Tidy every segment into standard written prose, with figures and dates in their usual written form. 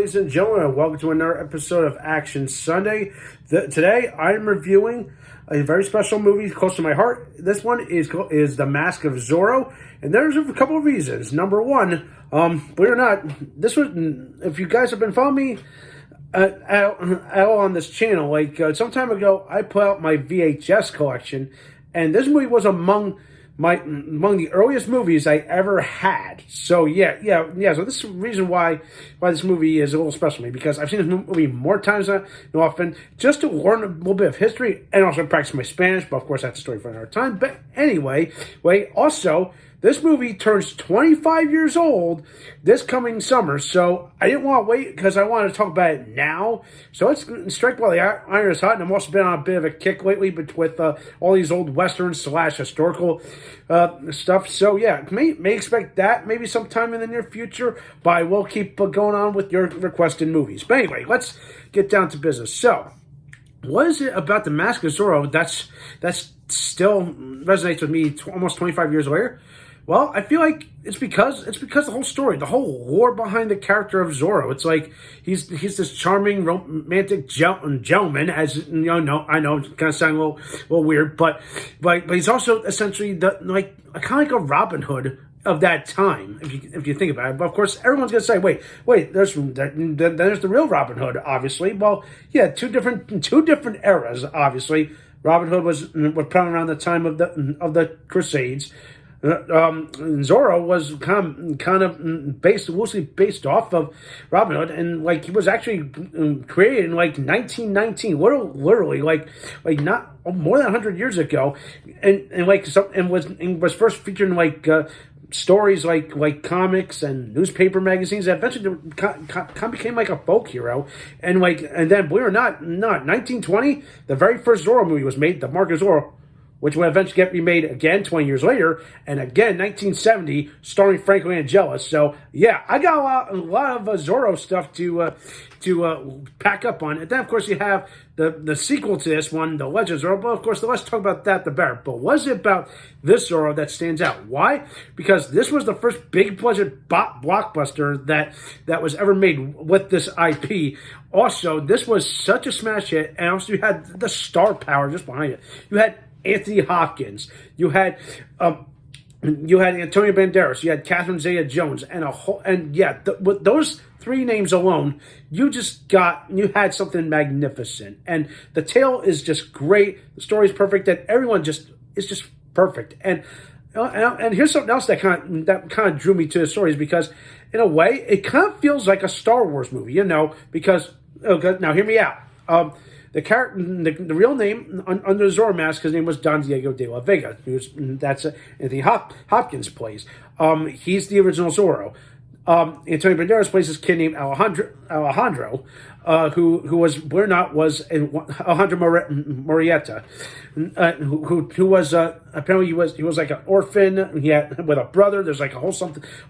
ladies and gentlemen, and welcome to another episode of Action Sunday. Today, I'm reviewing a very special movie close to my heart. This one is The Mask of Zorro, and there's a couple of reasons. Number one, believe it or not, this was, if you guys have been following me on this channel, some time ago, I put out my VHS collection, and this movie was among the earliest movies I ever had. So yeah. So this is the reason why this movie is a little special to me, because I've seen this movie more times than often, just to learn a little bit of history and also practice my Spanish. But of course, that's a story for another time. But anyway, also, this movie turns 25 years old this coming summer, so I didn't want to wait because I wanted to talk about it now. So let's strike while the iron is hot, and I've also been on a bit of a kick lately with all these old westerns / historical stuff. So yeah, may expect that maybe sometime in the near future, but I will keep going on with your requested movies. But anyway, let's get down to business. So, what is it about The Mask of Zorro that's still resonates with me almost 25 years later? Well, I feel like it's because the whole story, the whole lore behind the character of Zorro. It's like he's this charming, romantic gentleman, as you know. I know it kind of sounds a little weird, but he's also essentially kind of like a Robin Hood of that time, if you think about it. But of course, everyone's gonna say, wait, there's the real Robin Hood, obviously. Well, yeah, two different eras, obviously. Robin Hood was probably around the time of the Crusades. Zorro was kind of loosely based off of Robin Hood, and he was actually created in 1919, literally not more than 100 years ago, and was first featured in stories like comics and newspaper magazines that eventually became like a folk hero, and then believe it or not, 1920, the very first Zorro movie was made, The Mask of Zorro, which would eventually get remade again 20 years later, and again 1970, starring Franco Langella. So yeah, I got a lot of Zorro stuff to pack up on. And then of course you have the sequel to this one, The Legend of Zorro. But of course, the less talk about that, the better. But what is it about this Zorro that stands out? Why? Because this was the first big budget blockbuster that was ever made with this IP. Also, this was such a smash hit, and also you had the star power just behind it. You had Anthony Hopkins, you had Antonio Banderas, you had Catherine Zeta-Jones, with those three names alone, you had something magnificent. And the tale is just great, the story is perfect, and everyone is just perfect. And here's something else that kind of drew me to the story, is because in a way it kind of feels like a Star Wars movie, because now hear me out. The character, the real name under the Zorro mask, his name was Don Diego de la Vega. That's Anthony Hopkins plays. He's the original Zorro. Antonio Banderas plays this kid named Alejandro, who was Alejandro Murrieta, who was apparently he was like an orphan. He had with a brother. There's like a whole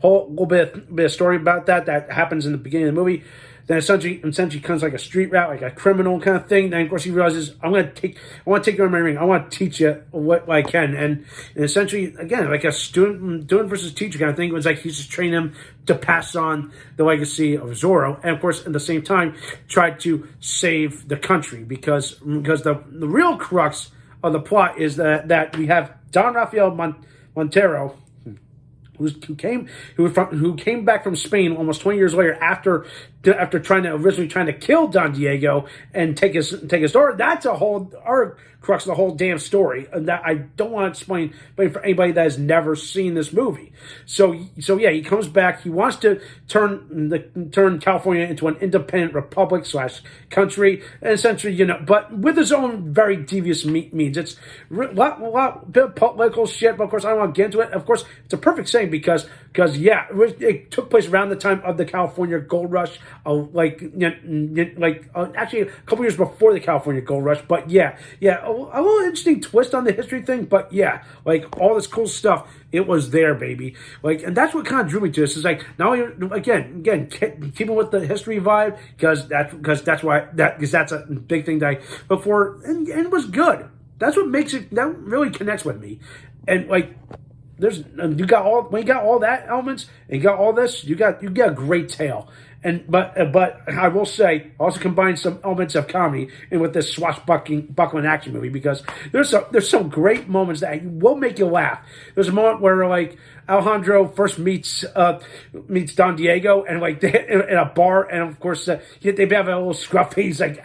little bit of story about that happens in the beginning of the movie. Then essentially comes like a street rat, like a criminal kind of thing. Then of course he realizes, I want to take you under my ring. I want to teach you what I can. And essentially, again, like a student versus teacher kind of thing. It was like he's just training him to pass on the legacy of Zorro, and of course at the same time tried to save the country, because the real crux of the plot is that we have Don Rafael Montero, who came back from Spain almost 20 years later after originally trying to kill Don Diego and take his daughter. That's our crux of the whole damn story, and that I don't want to explain for anybody that has never seen this movie. So yeah, he comes back. He wants to turn California into an independent republic / country, and essentially, but with his own very devious means. It's a bit of political shit, but of course I don't want to get into it. Of course, it's a perfect saying because yeah, it took place around the time of the California Gold Rush, actually a couple years before the California Gold Rush. But yeah, a little interesting twist on the history thing. But yeah, all this cool stuff, it was there, baby. And that's what kind of drew me to this. Is now again, keeping with the history vibe, because that's a big thing that I look for, and it was good. That's what makes it, that really connects with me. And when you got all that elements, and you got all this, you got a great tale. But I will say, also combine some elements of comedy in with this swashbuckling action movie, because there's some great moments that will make you laugh. There's a moment where like Alejandro first meets Don Diego, and like in a bar, and of course they have a little scruff. He's like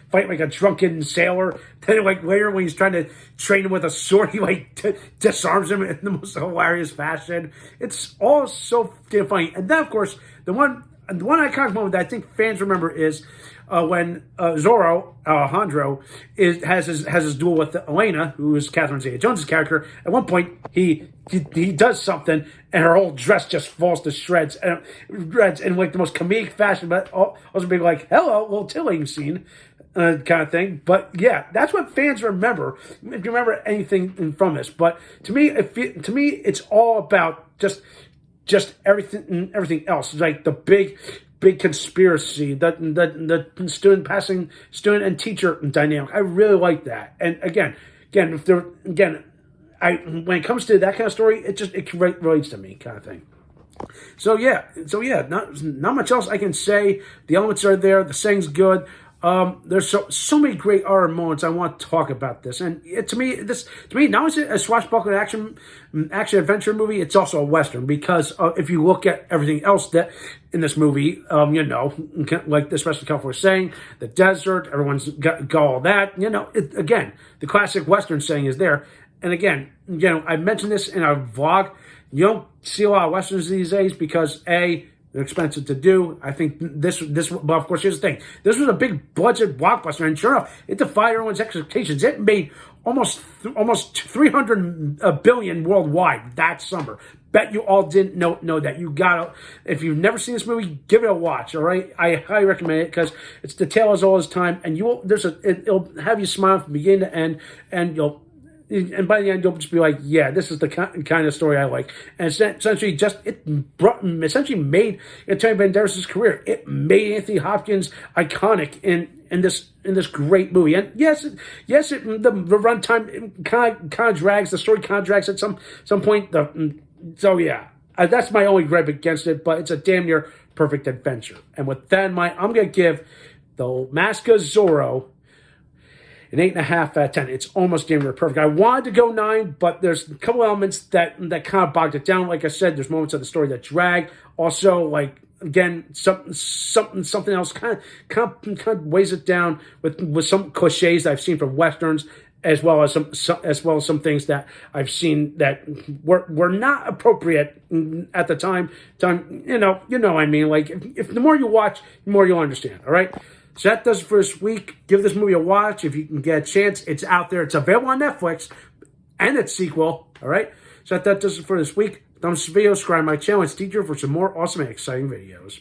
fighting like a drunken sailor. Then like later when he's trying to train him with a sword, he like disarms him in the most hilarious fashion. It's all so damn funny. And then of course the one iconic moment that I think fans remember is when Zorro, Alejandro, has his duel with Elena, who is Catherine Zeta-Jones' character. At one point, he does something, and her whole dress just falls to shreds, and in like the most comedic fashion, but also being like, "Hello, little tilling scene," kind of thing. But yeah, that's what fans remember. If you remember anything from this, but to me, it's all about just everything else. It's like the big conspiracy, the student and teacher dynamic. I really like that. And again, when it comes to that kind of story, it relates to me, kind of thing. So yeah, not much else I can say. The elements are there. The saying's good. There's so many great horror moments. I want to talk about this, and to me, not only a swashbuckling action adventure movie, it's also a western, because if you look at everything else that in this movie, like especially California saying, the desert, everyone's got all that. Again, the classic western saying is there, and again, I mentioned this in our vlog. You don't see a lot of westerns these days because they're expensive to do. I think this. Well, of course, here's the thing. This was a big budget blockbuster, and sure enough, it defied everyone's expectations. It made almost 300 billion worldwide that summer. Bet you all didn't know that. You gotta, if you've never seen this movie, give it a watch. All right, I highly recommend it because it's the tale as old as time, and it'll have you smile from beginning to end, and by the end, you'll just be like, yeah, this is the kind of story I like. And essentially made Antonio Banderas' career. It made Anthony Hopkins iconic in this great movie. And yes, the runtime kind of drags. The story kind of drags at some point. So yeah, that's my only gripe against it. But it's a damn near perfect adventure. And with that in mind, I'm gonna give the Mask of Zorro an 8.5 out of 10. It's almost damn near perfect. I wanted to go 9, but there's a couple elements that kind of bogged it down. Like I said, there's moments of the story that drag. Also, like again, something else kind of weighs it down with some cliches that I've seen from westerns, as well as some things that I've seen that were not appropriate at the time. What I mean. Like if the more you watch, the more you'll understand. All right. So that does it for this week. Give this movie a watch if you can get a chance. It's out there. It's available on Netflix and its sequel. All right. So that does it for this week. Thumbs up the video, subscribe to my channel, and stay tuned for some more awesome and exciting videos.